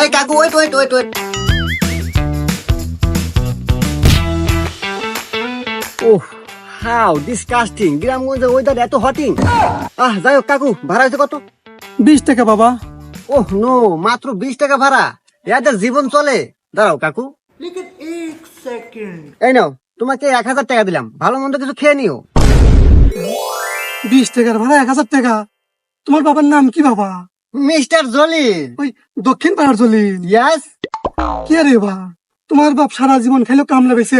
আরে কাকু wait wait wait wait. Oh how disgusting, গ্রামগঞ্জের ওয়েদার এত হটিং। যাই হোক কাকু, ভাড়া হয়েছে কত? 20 টাকা বাবা। ওহ নো, মাত্র 20 টাকা ভাড়া? এদের জীবন চলে? দাঁড়াও কাকু, এই নাও তোমাকে 1000 টাকা দিলাম, ভালো মন্দ কিছু খেয়ে নিও। 20 টাকার ভাড়া 1000 টাকা? তোমার বাবার নাম কি বাবা? মিস্টার জলিল। ওই দক্ষিণ পাড়ার জলিল? ইয়েস। কে রে বা? তোমার বাপ সারা জীবন খেলো কামলা বেছে,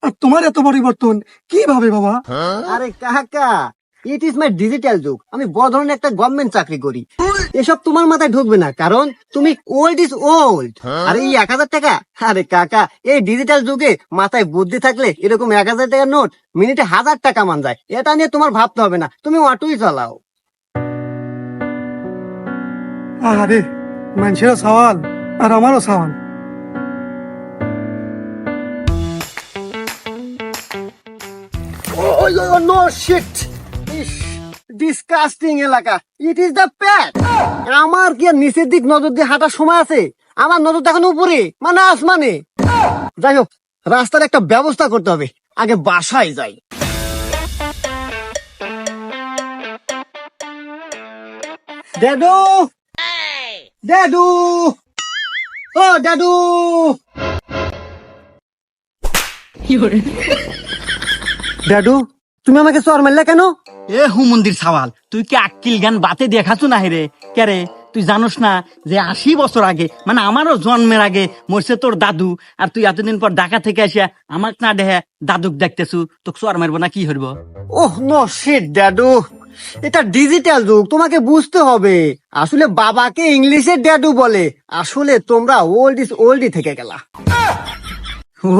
আর তোমার এত পরিবর্তন কিভাবে বাবা? আরে কাকা, ইট ইজ মাই ডিজিটাল যুগ, আমি বড় ধরনের একটা গভর্নমেন্ট চাকরি করি। এসব তোমার মাথায় ঢুকবে না, কারণ তুমি ওল্ড ইজ ওল্ড। আরে এই 1000 টাকা, আরে কাকা এই ডিজিটাল যুগে মাথায় বুদ্ধি থাকলে এরকম 1000 টাকার নোট মিনিটে 1000 টাকা মান যায়। এটা নিয়ে তোমার ভাবতে হবে না, তুমি অটোই চালাও। আরে মানুষেরও সওয়াল আর আমারও সওয়াল। নো শিট, ডিসকাস্টিং এলাকা, ইট ইজ দ্য প্যাট। আমার কি আর নিচের দিক নজর দিয়ে হাঁটার সময় আছে? আমার নজর দেখুন উপরে, মানে আসমানে। যাই হোক, রাস্তার একটা ব্যবস্থা করতে হবে, আগে বাসায় যাই। ড্যাডু, ড্যাডু, ও ড্যাডু। ড্যাডু, তুমি আমাকে চর মারলে কেন? এ হুমন্দির সওয়াল, তুই কি আক্কিল জ্ঞান বাতে দেখাছো না রে? কে রে, তুই জানোস না যে 80 বছর আগে, মানে আমারও জন্মের আগে মরছে তোর দাদু, আর তুই এতদিন পর ঢাকা থেকে আসিয়া আমাক না দেখে দাদুক দেখতেছু, তোকে চর মারবো না কি হইব? ওহ নো শিট ড্যাডু, এটা ডিজিটাল যুগ, তোমাকে বুঝতে হবে। আসলে বাবাকে ইংলিশে ড্যাডু বলে, আসলে তোমরা ওল্ড ইজ ওল্ডই থেকে গেলা। ও,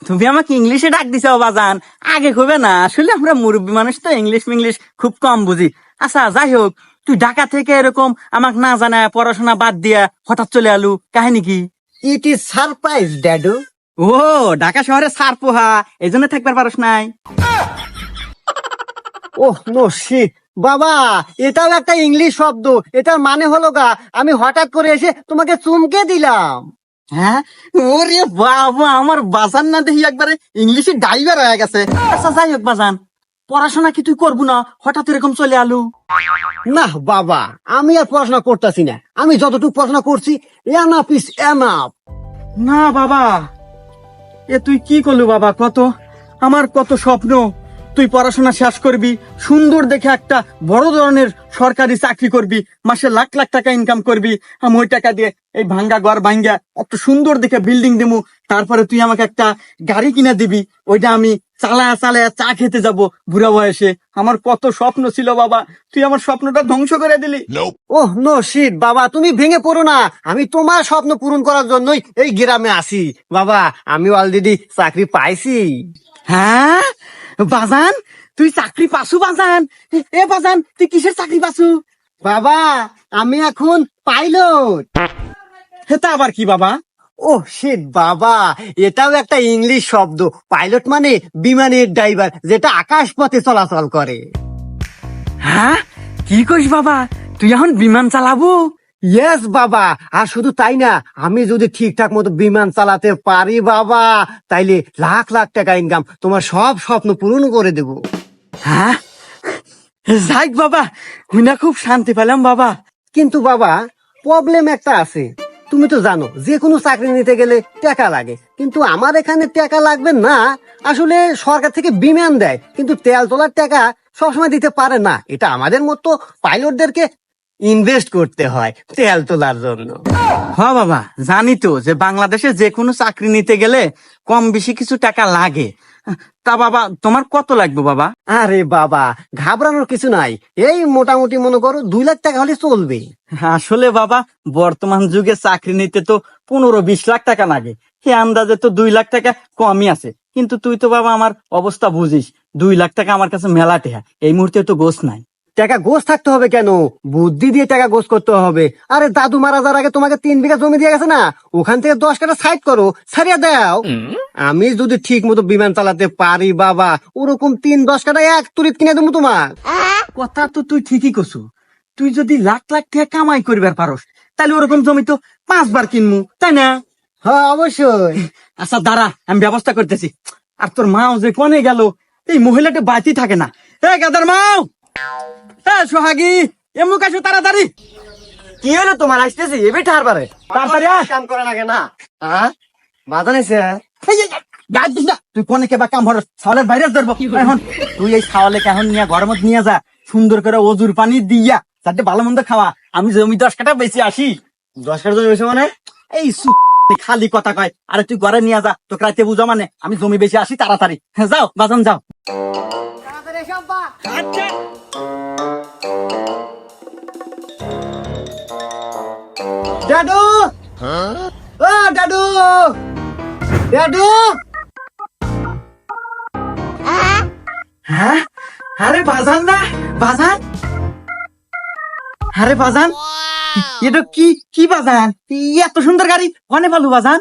তুমি আমাকে ইংলিশে ডাক দিছো বাজান, আগে কবে না? আসলে আমরা মুরব্বী মানুষ তো ইংলিশ মিংলিশ খুব কম বুঝি। আচ্ছা যাই হোক, তুই ঢাকা থেকে এরকম আমাক না জানায় পড়াশোনা বাদ দিয়া হঠাৎ চলে আলু, কাহিনী কি? ইট ইজ সারপ্রাইজ ড্যাডু। ও, ঢাকা শহরে সার পোহা, এই জন্য থাকবার পারস নাই? ওহ নো শিট বাবা, এটাও একটা ইংলিশ শব্দ। এটার মানে হলো গা, আমি হঠাৎ করে এসে তোমাকে চুমকে দিলাম। হ্যাঁ, ওরে বাবা, আমার বাজান না দেখি একবারে ইংলিশে ড্রাইভার হয়ে গেছে। আচ্ছা যাই হোক বাজান, পড়াশোনা কি তুই করবো না? হঠাৎ এরকম চলে আলু? না বাবা, আমি আর পড়াশোনা করতেছি না, আমি যতটুকু পড়াশোনা করছি এনাফ ইজ এনাফ। না বাবা, এ তুই কি করলু বাবা? আমার কত স্বপ্ন, তুই পড়াশোনা শেষ করবি, সুন্দর দেখে একটা বড় ধরনের সরকারি চাকরি করবি, মাসে লাখ লাখ টাকা ইনকাম করবি। আমি ওই টাকা দিয়ে এই ভাঙ্গা ঘর ভাঙ্গা একটা সুন্দর দেখে বিল্ডিং দেবো, তারপরে তুই আমাকে একটা গাড়ি কিনে দিবি, ওইটা আমি চালায়া চালায়া চা খেতে যাব বুড়া বয়সে। আমার কত স্বপ্ন ছিল বাবা, তুই আমার স্বপ্নটা ধ্বংস করে দিলি। ওহ নো শিট বাবা, তুমি ভেঙে পড়ো না, আমি তোমার স্বপ্ন পূরণ করার জন্যই এই গ্রামে আসি। বাবা আমি অলরেডি চাকরি পাইছি। হ্যাঁ বাজান, তুই চাকরি পাসু বাজান? এ বাজান, তুই কিসের চাকরি পাসু? বাবা আমি এখন পাইলট। এটা আবার কি বাবা? ও শিট বাবা, এটাও একটা ইংলিশ শব্দ। পাইলট মানে বিমানের ড্রাইভার, যেটা আকাশ পথে চলাচল করে। হ্যাঁ, কি কইস বাবা, তুই এখন বিমান চালাবো? ইয়েস বাবা, আর শুধু তাই না, আমি যদি ঠিকঠাক মতো বিমান চালাতে পারি বাবা, তাইলে লাখ লাখ টাকা ইনকাম, তোমার সব স্বপ্ন পূরণ করে দেব। হ্যাঁ, যাক বাবা, হুইনা খুব শান্তি পেলাম বাবা। কিন্তু বাবা প্রবলেম একটা আছে, তুমি তো জানো যে কোনো চাকরি নিতে গেলে টাকা লাগে, কিন্তু আমার এখানে টাকা লাগবে না। আসলে সরকার থেকে বিমান দেয়, কিন্তু তেল তোলার টাকা সবসময় দিতে পারে না। এটা আমাদের মতো পাইলটদেরকে ইনভেস্ট করতে হয় তেল তোলার জন্য। হ্যাঁ বাবা, জানি তো যে বাংলাদেশে যে কোনো চাকরি নিতে গেলে কম বেশি কিছু টাকা লাগে। তা বাবা তোমার কত লাগবে বাবা? আরে বাবা ঘাবড়ানোর কিছু নাই, এই মোটামুটি মনে করো 2 লাখ টাকা হলে চলবে। আসলে বাবা বর্তমান যুগে চাকরি নিতে তো 15-20 লাখ টাকা লাগে, সে আন্দাজে তো 2 লাখ টাকা কমই আছে। কিন্তু তুই তো বাবা আমার অবস্থা বুঝিস, 2 লাখ টাকা আমার কাছে মেলা টেহা, এই মুহূর্তে তো গোছ নাই। টাকা গোছ থাকতে হবে কেন, বুদ্ধি দিয়ে টাকা গোছ করতে হবে। আরে দাদু মারা যাওয়ার আগে তোমাকে 3 বিঘা জমি দিয়ে গেছে না, ওখান থেকে 10 কাঠা সাইড করো, ছাড়িয়ে দাও। আমি যদি ঠিক মতো বিমান চালাতে পারি বাবা, ওরকম 3-10 কাঠা এক তুরিত কিনে দেবো তোমার। কথা তো তুই ঠিকই কছু, তুই যদি লাখ লাখ টাকা কামাই করবার পারস তাহলে ওরকম জমি তো 5 বার কিনমু, তাই না? হ্যাঁ অবশ্যই। আচ্ছা দাঁড়া, আমি ব্যবস্থা করতেছি। আর তোর মাও যে কোনে গেল, এই মহিলাটা বাতি থাকে না। গাদার মাও, সোহাগী, এমুক আসো তাড়াতাড়ি। কি হলো তোমার? আসতেছি এবার ঠারবারে তাড়াতাড়ি আয়। কাম করে নাকি না? হ্যাঁ বাধা নিছে। গাছ দিস না, তুই কোনে কে বা কাম হরস, ছাওয়ালের বাইরে ধরবো এখন। তুই এই ছাওয়ালে এখন নিয়ে ঘরের মধ্যে নিয়ে যা, সুন্দর করে অজুর পানি দিয়া যাতে ভালো মন্দ খাওয়া। আমি জমি 10 কাঠা বেশি আসি। 10 কাঠা জমি বেশি মানে? এই খালি কথা কয়। আরে তুই ঘরে নিয়ে যা, তোকে রাতে বুঝা মানে আমি জমি বেশি আসি। তাড়াতাড়ি যাও বাজান যাও। আচ্ছা দাদু, ও দাদু, দাদু। হ্যাঁ, আরে বাজান না, বাজান, আরে বাজান, এটা কি বাজান? এত সুন্দর গাড়ি কনে পালু বাজান?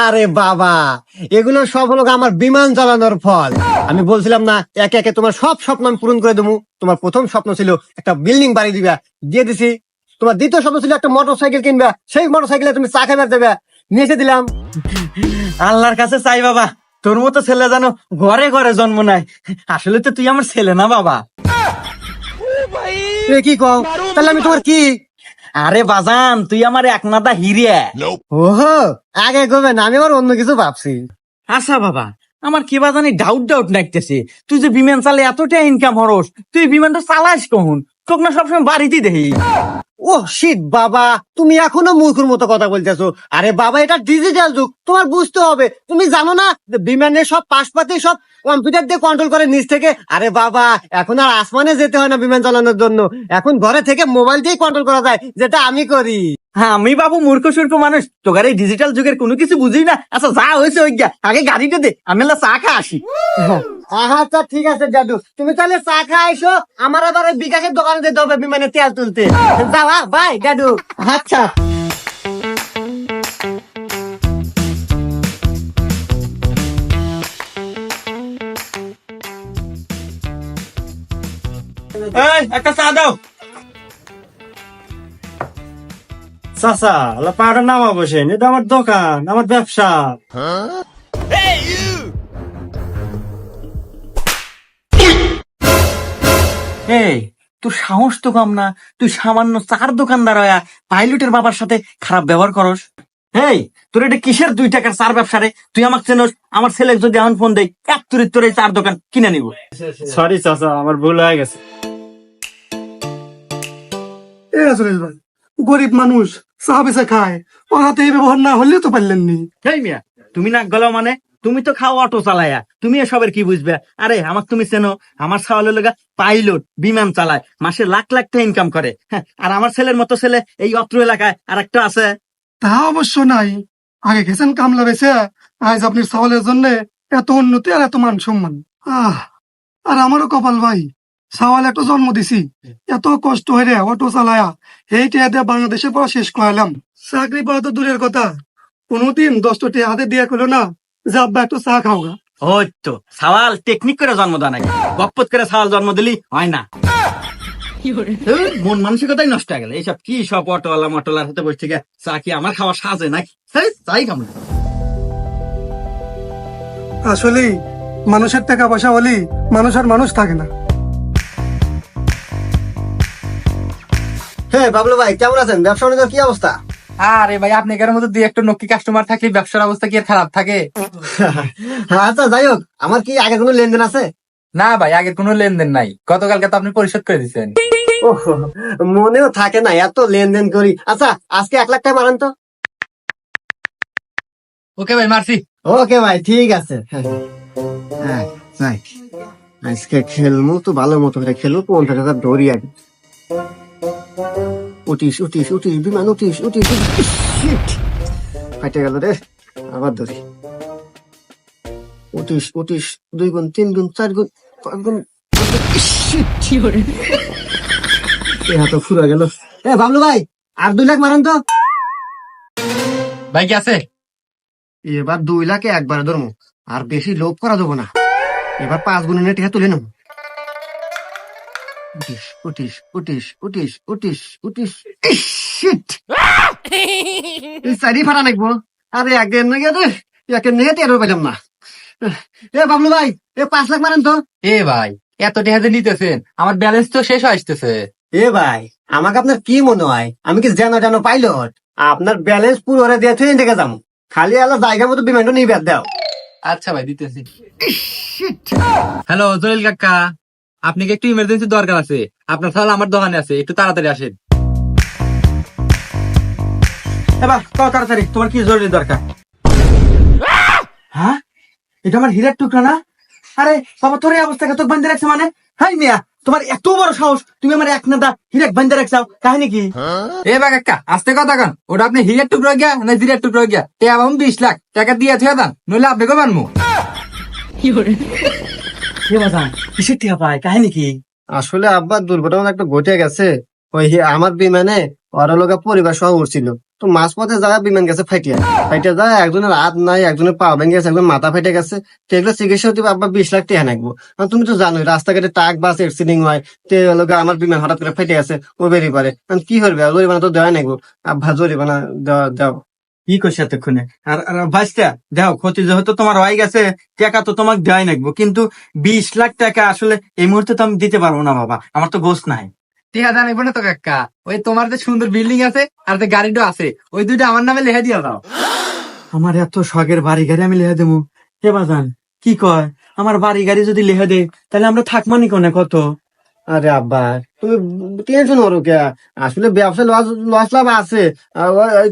আরে বাবা, এগুলো সব হলো আমার বিমান চালানোর ফল। আমি বলছিলাম না একে একে তোমার সব স্বপ্ন আমি পূরণ করে দেবো। তোমার প্রথম স্বপ্ন ছিল একটা বিল্ডিং বাড়ি দিবা, দিয়ে দিছি। তোমার দ্বিতীয় স্বপ্ন ছিল একটা মোটর সাইকেল কিনবা, সেই মোটর সাইকেলে তুমি চা খাইবার দেবে, নিয়ে এসে দিলাম। আল্লাহর কাছে চাই বাবা, তোর মতো ছেলে জানো ঘরে ঘরে জন্ম নেয়। আসলে তো তুই আমার ছেলে না বাবা। এ কি কও? তাহলে আমি তোমার কি? আরে বাজান, তুই আমার এক নাদা হিরে। ওহো, আগে কবে না, আমি আবার অন্য কিছু ভাবছি। আচ্ছা বাবা, আমার কি বাজানি ডাউট লাগতেছে। তুই যে বিমান চালে এতটা ইনকাম হরস, তুই বিমানটা চালাস কখন? তোকে না সবসময় বাড়িতে দেখি। ও শিট বাবা, তুমি এখনো মূর্খের মতো কথা বলতেছো। আরে বাবা, এটা ডিজিটাল যুগ, তোমার বুঝতে হবে। তুমি জানো না যে বিমানের সব পাশপাতি সব কম্পিউটার দিয়ে কন্ট্রোল করে নিচ থেকে? আরে বাবা, এখন আর আসমানে যেতে হয় না বিমান চালানোর জন্য, এখন ঘরে থেকে মোবাইল দিয়ে কন্ট্রোল করা যায়, যেটা আমি করি। হ্যাঁ, আমি বাবু মূর্খ সূর্খ মানুষ, তোকার এই ডিজিটাল যুগের কোনো কিছু বুঝি না। আচ্ছা যা হয়েছে ওই গা, আগে গাড়িটা দে, আমি এলা চা খা আসি। আচ্ছা ঠিক আছে দাদু, তুমি তাহলে চা খাই এসো। আমার আবার ওই বিকাশের দোকানে যেতে হবে বিমানে তেল তুলতে। যাওয়া বাই দাদু। আচ্ছা। এই একটা চা দাও। চাচা পাহাড়টা নামা বসেন, এটা আমার দোকান, আমার ব্যবসা। এই তোর সাহস তো কম না, তুই সামান্য চার দোকানদার হইয়া পাইলটের বাবার সাথে খারাপ ব্যবহার করস। এই তোর এটা কিসের 2 টাকার চার ব্যবসা রে? তুই আমাকে চেনস? আমার ছেলে যদি এখন ফোন দেয়, এক তুরির তোর এই চার দোকান কিনে নিব। সরি চাচা, আমার ভুল হয়ে গেছে। এ আসলে ভাই, গরিব মানুষ চা বেচে খায়, ওর হাতে এই ব্যবহার না হলেও তো পারলেন নি। হেই মিয়া, তুমি না গেল মানে? তুমি তো খাও অটো চালায়া, তুমি এসবের কি বুঝবে? আরে আমাকে তুমি চেনো? আমার সাওয়ালের লগা পাইলট, বিমান চালায়, মাসে লাখ লাখ টাকা ইনকাম করে। হ্যাঁ, আর আমার ছেলের মতো ছেলে এই অত্র এলাকায় আর একটা আছে। তা অবশ্য নাই, আগে গেছেন কামলা বেছে, আজ আপনার সওয়ালের জন্য এত উন্নতি আর এত মান সম্মান। আর আমারও কপাল ভাই, সওয়াল একটা জন্ম দিছি, এত কষ্ট হয়ে অটো চালায়া এই টিয়া বাংলাদেশে পড়া শেষ করালাম। চাকরি পাওয়া তো দূরের কথা, কোনোদিন 10টা টিয়া হাতে দিয়ে কইলো না যে আব্বা একটু চা খাওগা। ওই তো সাওয়াল টেকনিক করে জন্ম দেয় নাকি? গপ্পত করে সাওয়াল জন্ম দিলি হয় না। ধুর, মন মানসিকতাই নষ্ট হয়ে গেল। এইসব কি সব অটোওয়ালা মটোলার হাতে বসে থেকে চা কি আমার খাওয়া সাজে নাকি? চাই খাম। আসলে মানুষের টাকা পয়সা হলে মানুষ আর মানুষ থাকে না। হ্যাঁ বাবলু ভাই, কেমন আছেন? ব্যবসা বাণিজ্যের কি অবস্থা? আরে ভাই, আপনি এর মধ্যে 2-1টা নক্কি কাস্টমার থাকলে ব্যবসার অবস্থা কি আর খারাপ থাকে? আচ্ছা যাই হোক, আমার কি আগে কোনো লেনদেন আছে? না ভাই, আগের কোনো লেনদেন নাই, গতকালকে তো আপনি পরিশোধ করে দিচ্ছেন। ওহ, মনেও থাকে না, এত লেনদেন করি। আচ্ছা আজকে 1 লাখ টাকা মারান তো। ওকে ভাই, মারছি। ওকে ভাই, ঠিক আছে। হ্যাঁ যাই, আজকে খেলবো তো ভালো মতো করে খেলবো, 50,000 ধরি আগে। উঠিস উঠিস উঠিস বিমান, উঠিস উঠিস। ফাইটে গেল রে, আবার ধরি। উঠিস উঠিস, 2 গুণ 3 গুণ 4 গুণ 5 গুণ। এ হাত ফুরা গেল। এ বাবলু ভাই, আর 2 লাখ মারান তো। ভাই কি আছে? এবার 2 লাখে একবারে ধরবো, আর বেশি লোভ করা দেবো না। এবার 5 গুণের টাকা তুলে নেবো। উঠিস উঠিস উঠিস উঠিস উঠিস উঠিস শিট সাইডি ফাটা নাকবো আরে আগে নাকি রে একে নিয়ে টেরো পেলাম না এ বাবলু ভাই 5 লাখ মারেন তো এ ভাই এত টাকা যে নিতেছেন আমার ব্যালেন্স তো শেষ হয়ে আসতেছে। এ ভাই আমাকে আপনার কি মনে হয় আমি কি জানো পাইলট আপনার ব্যালেন্স পুরো ওরা দিয়ে ট্রেন থেকে যাবো খালি আলো জায়গা মতো বিমানটা নিয়ে বের দাও আচ্ছা ভাই দিতেছি। হ্যালো জলিল কাকা, আপনি কি একটু ইমার্জেন্সি দরকার আছে? আপনার তাহলে আমার দোকানে আছে, একটু তাড়াতাড়ি আসেন। এবার কত তাড়াতাড়ি, তোমার কি জরুরি দরকার? হ্যাঁ, এটা আমার হীরার টুকরা না? আরে বাবা, তোর এই অবস্থাকে তোর বান্ধে রাখছে মানে? হাই মিয়া, তোমার এত বড় সাহস, তুমি আমার এক নাদা হীরাক বান্ধে রাখছাও, কাহিনী কি? এ বা কাকা আস্তে কথা কন, ওটা আপনি হিরের টুকরো গিয়া না জিরের টুকরো গিয়া টাকা পাবো 20 লাখ টাকা দিয়ে থুয়ে দেন, নইলে আপনি কো মানমু। কে বাজান, কিসের টিয়া পায়, কাহিনী কি? আসলে আব্বা দুর্ঘটনা একটা ঘটে গেছে ওই আমার বিমানে ওরা লোক পরিবার সহ উঠছিল তো মাঝপথে যাওয়া বিমান গেছে ফাইটিয়া যায় একজনের হাত নাই একজনের পা ভেঙে গেছে একজন মাথা ফেটে গেছে তো এগুলো চিকিৎসা হতে আব্বা 20 লাখ টাকা নাকবো আর তুমি তো জানোই রাস্তাঘাটে ট্রাক বাস অ্যাক্সিডেন্ট হয় তো লোক আমার বিমান হঠাৎ করে ফেটে গেছে ও বেরিয়ে পারে কি করবে জরিমানা তো দেওয়া নাকবো আব্বা জরিমানা দাও কি করছে এতক্ষণে? আর ভাইস্তা দেখো, ক্ষতি যেহেতু তোমার হয়ে গেছে, টাকা তো তোমাকে দেওয়াই লাগবো, কিন্তু 20 লাখ টাকা আসলে এই মুহূর্তে তো আমি দিতে পারবো না বাবা, আমার তো গোস নাই। টাকা জানাইবো না তো কাকা, ওই তোমার যে সুন্দর বিল্ডিং আছে আর যে গাড়িটা আছে ওই দুইটা আমার নামে লেখা দিয়া দাও। আমার এত শখের বাড়ি গাড়ি আমি লেখা দেবো? হে বাজান কি কয়, আমার বাড়ি গাড়ি যদি লেখা দে তাহলে আমরা থাকমানি কোনে কত? আরে আব্বা তুমি টেনশন করো কে আসলে ব্যবসায় লস লাভ আছে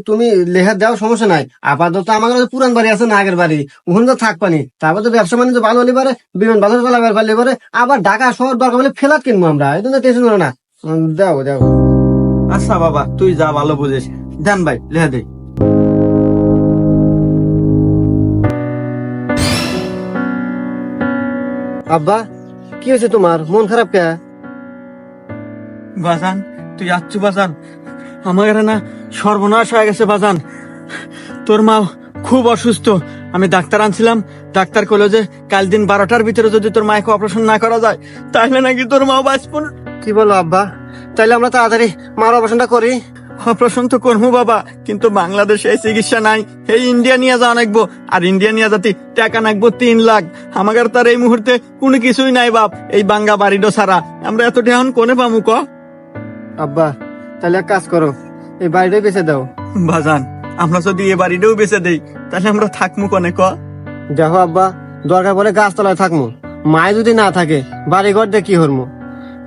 তুমি লেখা দেওয়ার সমস্যা নাই আপাতত আমার কাছে পুরান বাড়ি আছে না আগের বাড়ি ওখানে তো থাকবানি তারপর তো ব্যবসা বাণিজ্য ভালো হলে পারে বিমান ভালো চালাবার পারলে পারে আবার ঢাকা শহর দরকার হলে ফেলাত কিনবো আমরা এই জন্য টেনশন করো না দাও আচ্ছা বাবা, তুই যা ভালো বুঝিস, দেন ভাই লেখা দে। আব্বা কি হয়েছে তোমার মন খারাপ কে বাজান তুই যাচ্ছু বাজান, আমার না সর্বনাশ হয়ে গেছে বাজান। তোর মা খুব অসুস্থ, আমি ডাক্তার আনছিলাম, ডাক্তার কইলো যে কাল দিন 12টার ভিতরে যদি তোর মাকে অপারেশন না করা যায় তাহলে নাকি তোর মা বাঁচব না। কি বলো আব্বা তাইলে আমরা তাড়াতাড়ি মার অপারেশনটা করি। অপারেশন তো করবো বাবা, কিন্তু বাংলাদেশে এই চিকিৎসা নাই, এই ইন্ডিয়া নিয়ে যাওয়া নাকবো, আর ইন্ডিয়া নিয়ে যাতে টাকা নাকবো 3 লাখ। আমাদের তার এই মুহূর্তে কোনো কিছুই নাই বাপ, এই বাঙ্গা বাড়িটা ছাড়া আমরা এত টাকা কোনে পামু ক? আব্বা তাহলে এক কাজ করো এই বাড়িটাই বেঁচে দাও। বাজান আমরা যদি এই বাড়িটাও বেঁচে দেই তাহলে আমরা থাকবো কোনে ক? দেখো আব্বা দরকার পড়ে গাছতলায় থাকবো, মায় যদি না থাকে বাড়িঘর দিয়ে কি হরমো।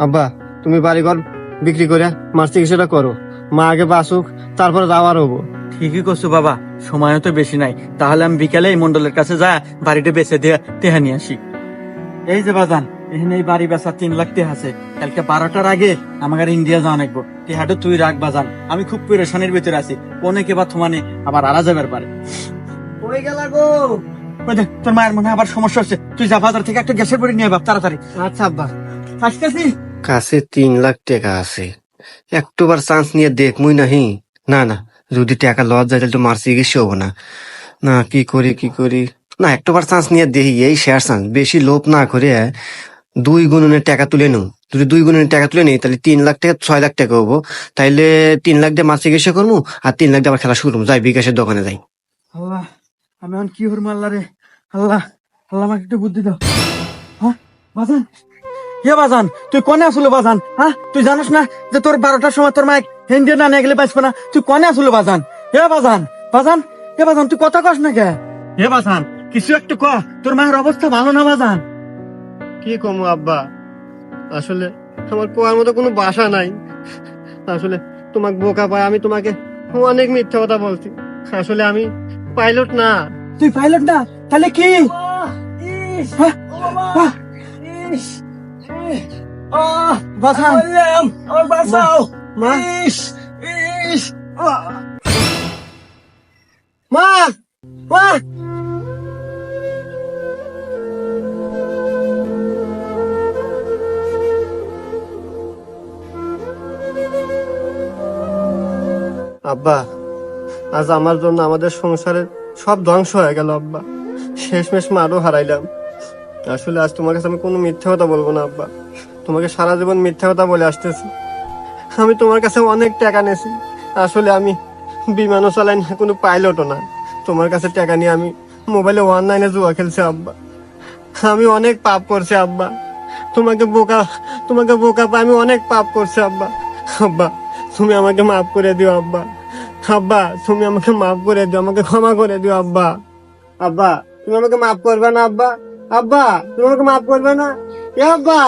আব্বা তুমি বাড়িঘর বিক্রি করে মার চিকিৎসাটা করো, মা আগে বাঁচুক তারপরে যাওয়ার হবো। ঠিকই করছো বাবা, সময়ও তো বেশি নাই, তাহলে আমি বিকালে এই মন্ডলের কাছে যা বাড়িটা বেচে দিয়ে টেহা নিয়ে আসি। এই যে বাজান, এখানে এই বাড়ি বেচা 3 লাখ টেহা আছে, কালকে 12টার আগে আমাদের ইন্ডিয়া যাওয়া লাগবো, টেহাটা তুই রাখ বাজান, আমি খুব পেরেশানির ভিতরে আছি, অনেকে বা থমানে আবার আড়া যাবার পারে। কই গেলা গো? ওই দেখ, তোর মায়ের মনে হয় আবার সমস্যা হচ্ছে, তুই যা বাজার থেকে একটা গ্যাসের বড়ি নিয়ে বাপ তাড়াতাড়ি। আচ্ছা আব্বা। আসতেছি। কাছে 3 লাখ টাকা আছে, একটুবার চান্স নিয়ে দেখমুই নাহি। না যদি টাকা লস যায় তাহলে তো মার চিকিৎসা হবো না। না কি করি না একটুবার চান্স নিয়ে দেখি, এই শেয়ার চান্স, বেশি লোভ না করে 2 গুণনের টাকা তুলে নো। যদি 2 গুণনের টাকা তুলে নিই তাহলে 3 লাখ টাকা 6 লাখ টাকা হবো, তাইলে 3 লাখ দিয়ে মার চিকিৎসা করবো আর 3 লাখ দিয়ে আবার খেলা শুরু করবো। যাই বিকাশের দোকানে যাই। আল্লাহ, আমি এখন কি হরম আল্লাহ রে, আল্লাহ আমাকে একটু বুদ্ধি দাও। হ্যাঁ বাজান, হে বাজান তুই কনে আসলো বাজান? হ্যাঁ তুই জানিস না যে তোর 12টার সময় তোর মাইক ইন্ডিয়া না নিয়ে গেলে বাঁচবে না? তুই কনে আসলো বাজান? হে বাজান হে বাজান তুই কথা কস না কে? হে বাজান কিছু একটু ক, তোর মায়ের অবস্থা ভালো না বাজান। কি কমু আব্বা, আসলে আমার কোয়ার মতো কোনো বাসা নাই। আসলে তোমাকে বোকা পায় আমি তোমাকে অনেক মিথ্যা কথা বলছি, আসলে আমি পাইলট না। তুই পাইলট না তাহলে কি? বাজান বাঁচাও, মা মা মা আব্বা আজ আমার জন্য আমাদের সংসারের সব ধ্বংস হয়ে গেল আব্বা, শেষমেশ মারও হারাইলাম। আসলে আজ তোমার কাছে আমি কোনো মিথ্যা কথা বলবো না আব্বা, তোমাকে সারা জীবন মিথ্যা কথা বলে আসতেছি। আমি তোমার কাছে অনেক টাকা নিয়েছি, আসলে আমি বিমানও চালাই না, কোনো পাইলটও না। তোমার কাছে টাকা নিয়ে আমি মোবাইলে অনলাইনে জুয়া খেলছি আব্বা। আমি অনেক পাপ করছি আব্বা, তোমাকে বোকা পাই আমি অনেক পাপ করছি আব্বা। আব্বা তুমি আমাকে মাফ করে দিও আব্বা। আব্বা তুমি আমাকে মাফ করে দিও, আমাকে ক্ষমা করে দিও আব্বা। আব্বা তুমি আমাকে মাফ করবে না আব্বা? আব্বা তুমি আমাকে মাফ করবে না? এ আব্বা।